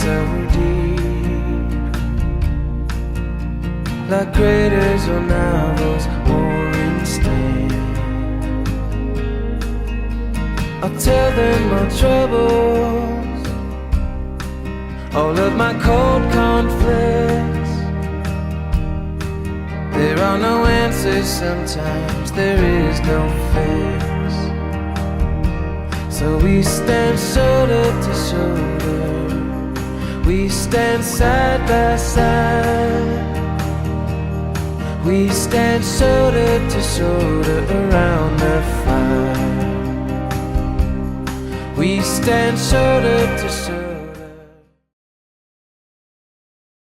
so deep, like craters or novels pouring stain. I'll tell them my troubles, all of my cold conflicts. There are no answers, sometimes there is no fix. So we stand shoulder to shoulder, we stand side by side. We stand shoulder to shoulder around the fire. We stand shoulder to shoulder.